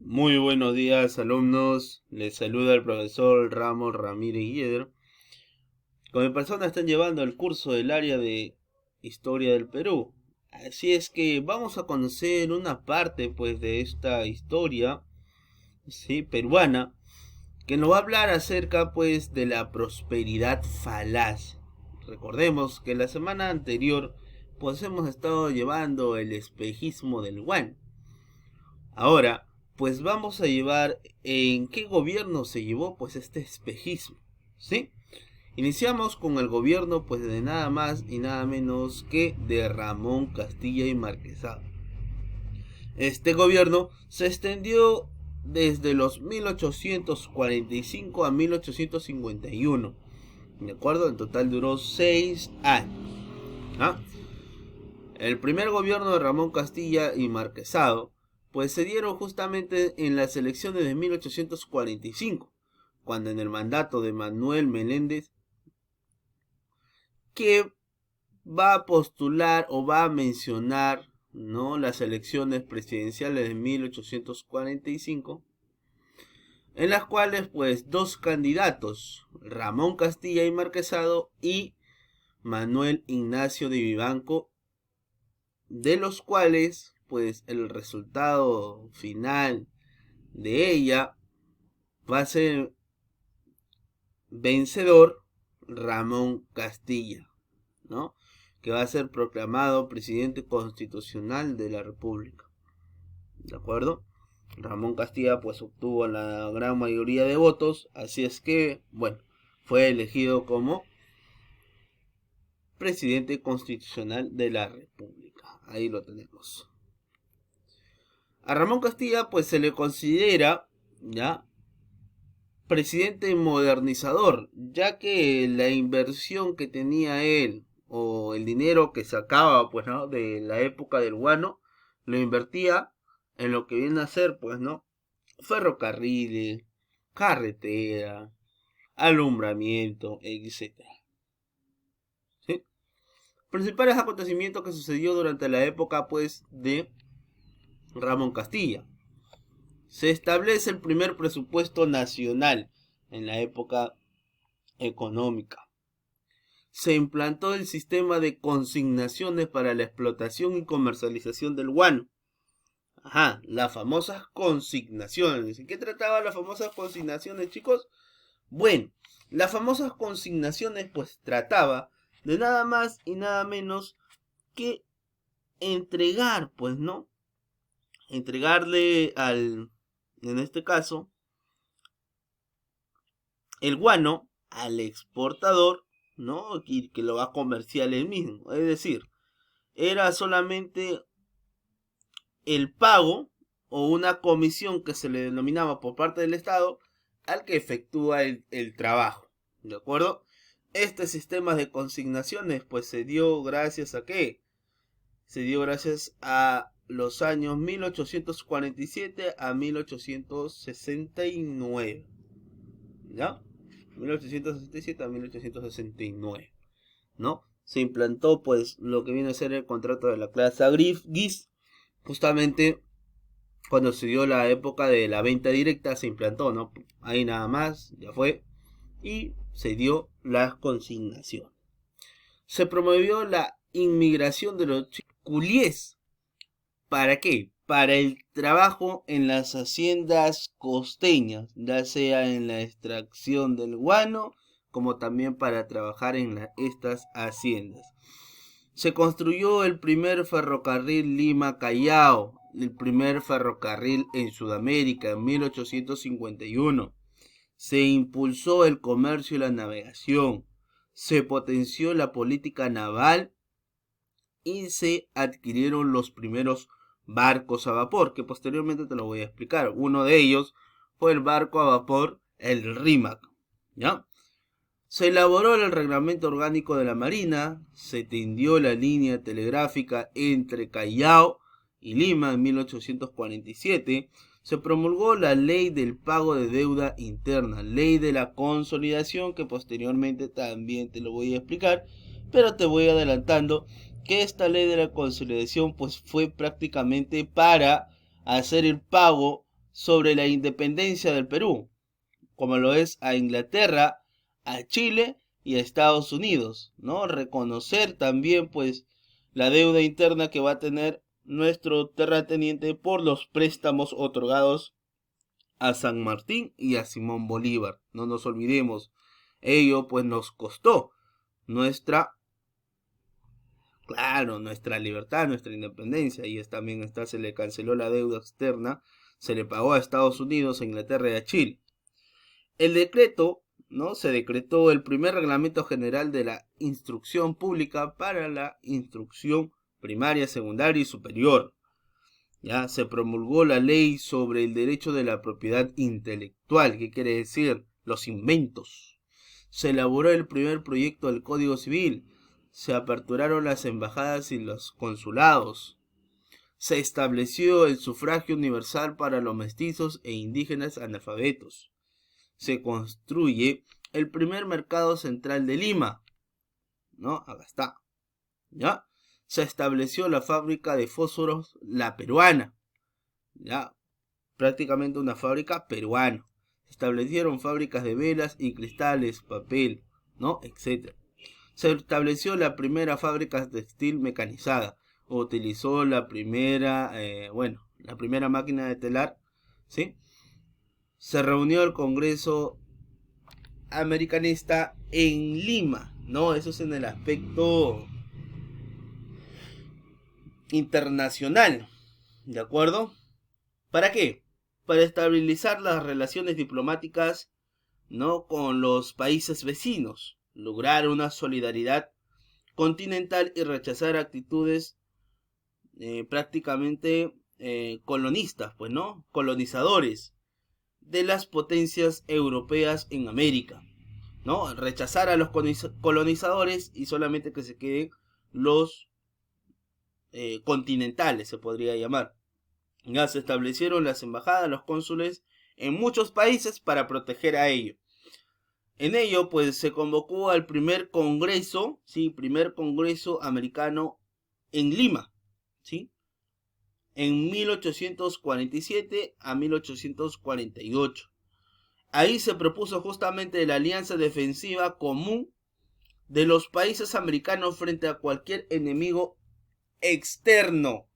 Muy buenos días, alumnos. Les saluda el profesor Ramos Ramírez Guieder. Con mi persona están llevando el curso del área de Historia del Perú. Así es que vamos a conocer una parte pues de esta historia, sí, peruana, que nos va a hablar acerca pues de la prosperidad falaz. Recordemos que la semana anterior pues hemos estado llevando el espejismo del Guan. Ahora, pues vamos a llevar en qué gobierno se llevó pues este espejismo, ¿sí? Iniciamos con el gobierno pues de nada más y nada menos que de Ramón Castilla y Marquesado. Este gobierno se extendió desde los 1845 a 1851. ¿De acuerdo? En total duró 6 años. ¿Ah? El primer gobierno de Ramón Castilla y Marquesado pues se dieron justamente en las elecciones de 1845, cuando en el mandato de Manuel Meléndez, que va a postular o va a mencionar, ¿no?, las elecciones presidenciales de 1845, en las cuales pues dos candidatos, Ramón Castilla y Marquesado y Manuel Ignacio de Vivanco, de los cuales pues el resultado final de ella va a ser vencedor Ramón Castilla, ¿no?, que va a ser proclamado presidente constitucional de la República. ¿De acuerdo? Ramón Castilla pues obtuvo la gran mayoría de votos, así es que, bueno, fue elegido como presidente constitucional de la República. Ahí lo tenemos. A Ramón Castilla pues se le considera, ¿ya?, presidente modernizador, ya que la inversión que tenía él o el dinero que sacaba pues, ¿no?, de la época del guano, lo invertía en lo que viene a ser pues, ¿no?, ferrocarriles, carretera, alumbramiento, etcétera. ¿Sí? Principales acontecimientos que sucedió durante la época pues de Ramón Castilla. Se establece el primer presupuesto nacional en la época económica. Se implantó el sistema de consignaciones para la explotación y comercialización del guano. Ajá, las famosas consignaciones. ¿De qué trataba las famosas consignaciones, chicos? Bueno, las famosas consignaciones pues trataba de nada más y nada menos que entregar, pues, ¿no? Entregarle en este caso, el guano al exportador, ¿no?, y que lo va a comerciar él mismo. Es decir, era solamente el pago o una comisión que se le denominaba por parte del Estado al que efectúa el trabajo. ¿De acuerdo? Este sistema de consignaciones pues se dio gracias a qué? Se dio gracias a los años 1847 a 1869. ¿Ya? 1867 a 1869. ¿No? Se implantó pues lo que viene a ser el contrato de la clase gris, justamente cuando se dio la época de la venta directa se implantó, ¿no? Ahí nada más, ya fue, y se dio la consignación. Se promovió la inmigración de los culíes. ¿Para qué? Para el trabajo en las haciendas costeñas, ya sea en la extracción del guano, como también para trabajar en estas haciendas. Se construyó el primer ferrocarril Lima-Callao, el primer ferrocarril en Sudamérica en 1851. Se impulsó el comercio y la navegación. Se potenció la política naval y se adquirieron los primeros barcos a vapor, que posteriormente te lo voy a explicar. Uno de ellos fue el barco a vapor, el Rímac, ¿ya? Se elaboró el reglamento orgánico de la Marina, se tendió la línea telegráfica entre Callao y Lima en 1847, se promulgó la ley del pago de deuda interna, ley de la consolidación, que posteriormente también te lo voy a explicar, pero te voy adelantando que esta ley de la consolidación pues fue prácticamente para hacer el pago, sobre la independencia del Perú, como lo es a Inglaterra, a Chile y a Estados Unidos, ¿no? Reconocer también, pues, la deuda interna que va a tener nuestro terrateniente por los préstamos otorgados a San Martín y a Simón Bolívar. No nos olvidemos, ello pues nos costó nuestra, claro, nuestra libertad, nuestra independencia, y también se le canceló la deuda externa, se le pagó a Estados Unidos, a Inglaterra y a Chile. El decreto, ¿no? Se decretó el primer reglamento general de la instrucción pública para la instrucción primaria, secundaria y superior. Ya se promulgó la ley sobre el derecho de la propiedad intelectual, ¿qué quiere decir? Los inventos. Se elaboró el primer proyecto del Código Civil. Se aperturaron las embajadas y los consulados. Se estableció el sufragio universal para los mestizos e indígenas analfabetos. Se construye el primer mercado central de Lima, ¿no? Acá está, ¿ya? Se estableció la fábrica de fósforos La Peruana, ¿ya? Prácticamente una fábrica peruana. Se establecieron fábricas de velas y cristales, papel, ¿no? Etcétera. Se estableció la primera fábrica textil mecanizada. Utilizó la primera, la primera máquina de telar, ¿sí? Se reunió el Congreso Americanista en Lima, ¿no? Eso es en el aspecto internacional, ¿de acuerdo? ¿Para qué? Para estabilizar las relaciones diplomáticas, ¿no? Con los países vecinos, lograr una solidaridad continental y rechazar actitudes prácticamente colonistas, pues, ¿no? Colonizadores de las potencias europeas en América, ¿no? Rechazar a los colonizadores y solamente que se queden los continentales, se podría llamar. Ya se establecieron las embajadas, los cónsules en muchos países para proteger a ellos. En ello, pues, se convocó al primer congreso, ¿sí? Primer congreso americano en Lima, ¿sí? En 1847 a 1848. Ahí se propuso justamente la alianza defensiva común de los países americanos frente a cualquier enemigo externo.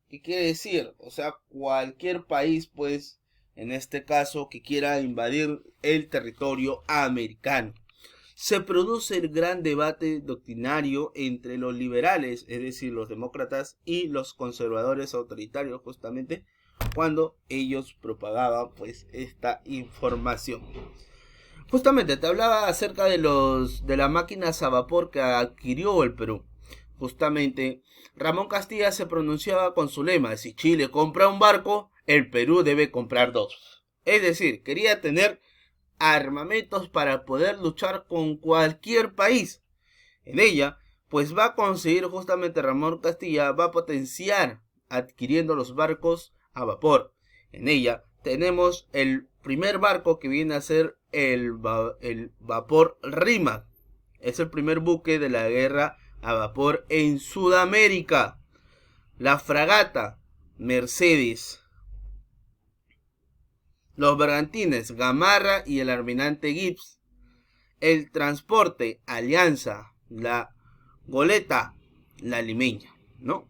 ¿Qué quiere decir? O sea, cualquier país, pues, en este caso, que quiera invadir el territorio americano. Se produce el gran debate doctrinario entre los liberales, es decir, los demócratas, y los conservadores autoritarios, justamente cuando ellos propagaban, pues, esta información. Justamente te hablaba acerca de las máquinas a vapor que adquirió el Perú. Justamente Ramón Castilla se pronunciaba con su lema: si Chile compra un barco, el Perú debe comprar dos. Es decir, quería tener armamentos para poder luchar con cualquier país. En ella, pues va a conseguir justamente Ramón Castilla, va a potenciar adquiriendo los barcos a vapor. En ella tenemos el primer barco que viene a ser el vapor Rímac. Es el primer buque de la guerra a vapor en Sudamérica. La fragata Mercedes, los bergantines Gamarra y el almirante Gibbs, el transporte Alianza, la goleta La Limeña, ¿no?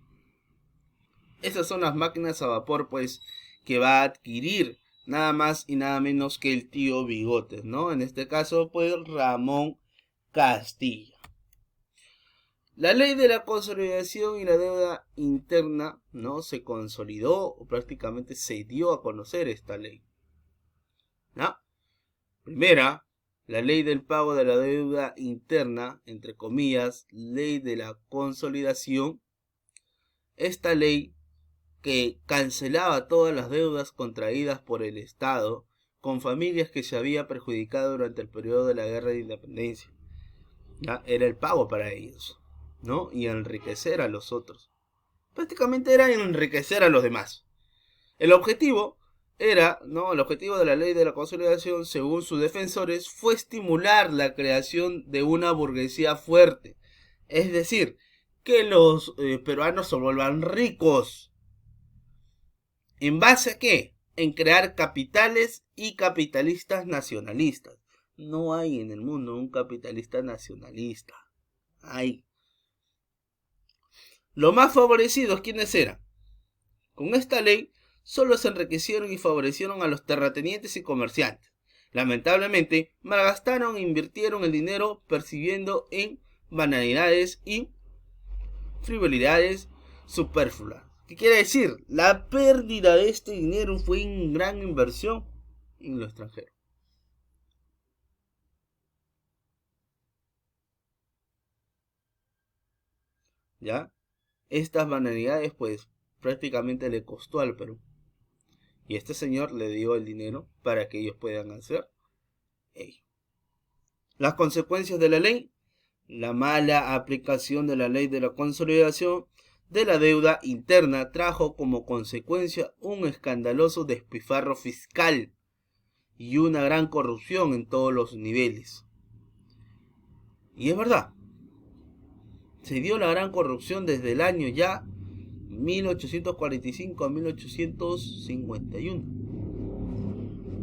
Esas son las máquinas a vapor, pues, que va a adquirir nada más y nada menos que el tío Bigotes, ¿no? En este caso, pues, Ramón Castilla. La ley de la consolidación y la deuda interna, ¿no? Se consolidó, o prácticamente se dio a conocer esta ley, ¿no? Primera, la ley del pago de la deuda interna, entre comillas, ley de la consolidación. Esta ley que cancelaba todas las deudas contraídas por el Estado con familias que se había perjudicado durante el periodo de la Guerra de Independencia. ¿Ya? Era el pago para ellos, ¿no? Y enriquecer a los otros. Prácticamente era enriquecer a los demás. El objetivo era, ¿no? El objetivo de la ley de la consolidación, según sus defensores, fue estimular la creación de una burguesía fuerte. Es decir, que los peruanos se vuelvan ricos. ¿En base a qué? en crear capitales y capitalistas nacionalistas. No hay en el mundo un capitalista nacionalista. Hay. Los más favorecidos, ¿quiénes eran? Con esta ley solo se enriquecieron y favorecieron a los terratenientes y comerciantes. Lamentablemente, malgastaron e invirtieron el dinero percibiendo en banalidades y frivolidades superfluas. ¿Qué quiere decir? La pérdida de este dinero fue en gran inversión en lo extranjero. ¿Ya? Estas banalidades pues prácticamente le costó al Perú. Y este señor le dio el dinero para que ellos puedan hacer ello. Las consecuencias de la ley: la mala aplicación de la ley de la consolidación de la deuda interna trajo como consecuencia un escandaloso despilfarro fiscal y una gran corrupción en todos los niveles. Y es verdad, se dio la gran corrupción desde el año ya 1845 a 1851.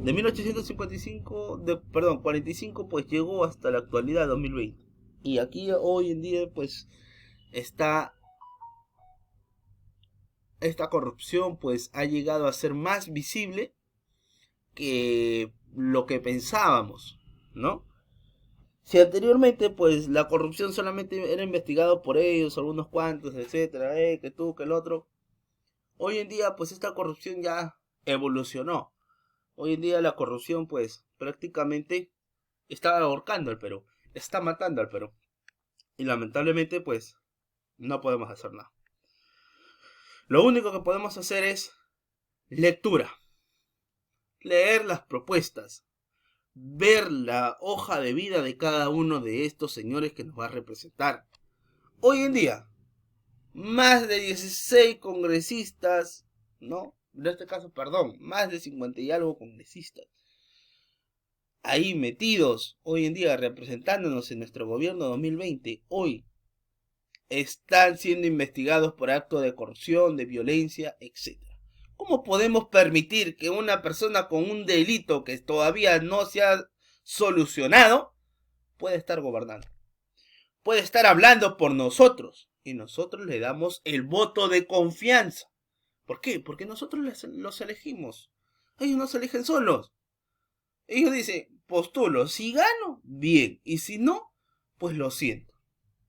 De 45 pues llegó hasta la actualidad 2020. Y aquí hoy en día pues está esta corrupción pues ha llegado a ser más visible que lo que pensábamos, ¿no? Si anteriormente pues la corrupción solamente era investigado por ellos, algunos cuantos, etcétera, que tú, que el otro, hoy en día pues esta corrupción ya evolucionó. Hoy en día la corrupción pues prácticamente está ahorcando al Perú, está matando al Perú. Y lamentablemente pues no podemos hacer nada. Lo único que podemos hacer es lectura, leer las propuestas, ver la hoja de vida de cada uno de estos señores que nos va a representar. Hoy en día, más de 16 congresistas, ¿no? En este caso, perdón, más de 50 y algo congresistas ahí metidos hoy en día representándonos en nuestro gobierno 2020, hoy están siendo investigados por actos de corrupción, de violencia, etc. ¿Cómo podemos permitir que una persona con un delito que todavía no se ha solucionado pueda estar gobernando? Puede estar hablando por nosotros y nosotros le damos el voto de confianza. ¿Por qué? Porque nosotros los elegimos. Ellos no se eligen solos. Ellos dicen, postulo, si gano, bien, y si no, pues lo siento.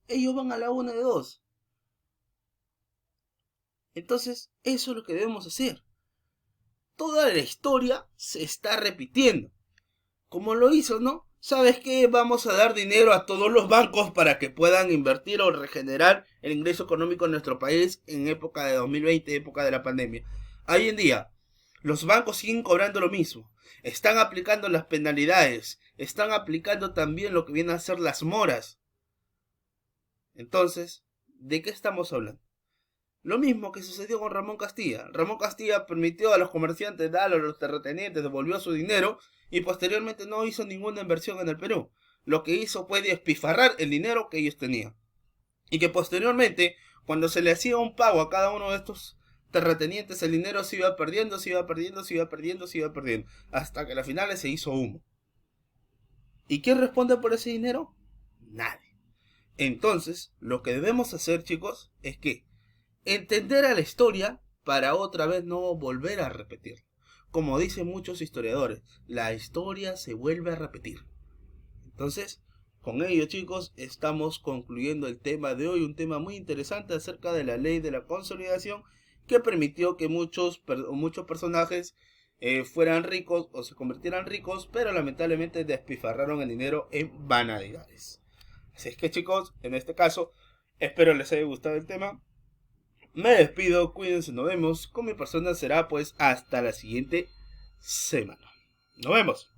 Ellos van a la una de dos. Entonces, eso es lo que debemos hacer. Toda la historia se está repitiendo. Como lo hizo, ¿no? ¿Sabes qué? Vamos a dar dinero a todos los bancos para que puedan invertir o regenerar el ingreso económico en nuestro país en época de 2020, época de la pandemia. Hoy en día, los bancos siguen cobrando lo mismo. Están aplicando las penalidades. Están aplicando también lo que vienen a ser las moras. Entonces, ¿de qué estamos hablando? Lo mismo que sucedió con Ramón Castilla. Ramón Castilla permitió a los comerciantes darle a los terratenientes, devolvió su dinero y posteriormente no hizo ninguna inversión en el Perú. Lo que hizo fue despifarrar el dinero que ellos tenían. Y que posteriormente, cuando se le hacía un pago a cada uno de estos terratenientes, el dinero se iba perdiendo, hasta que a la final se hizo humo. ¿Y quién responde por ese dinero? Nadie. Entonces, lo que debemos hacer, chicos, es que entender a la historia para otra vez no volver a repetir. Como dicen muchos historiadores, la historia se vuelve a repetir. Entonces, con ello, chicos, estamos concluyendo el tema de hoy, un tema muy interesante acerca de la ley de la consolidación que permitió que muchos personajes fueran ricos o se convirtieran ricos, pero lamentablemente despifarraron el dinero en banalidades. Así es que, chicos, en este caso, espero les haya gustado el tema. Me despido, cuídense, nos vemos. Con mi persona será pues hasta la siguiente semana. Nos vemos.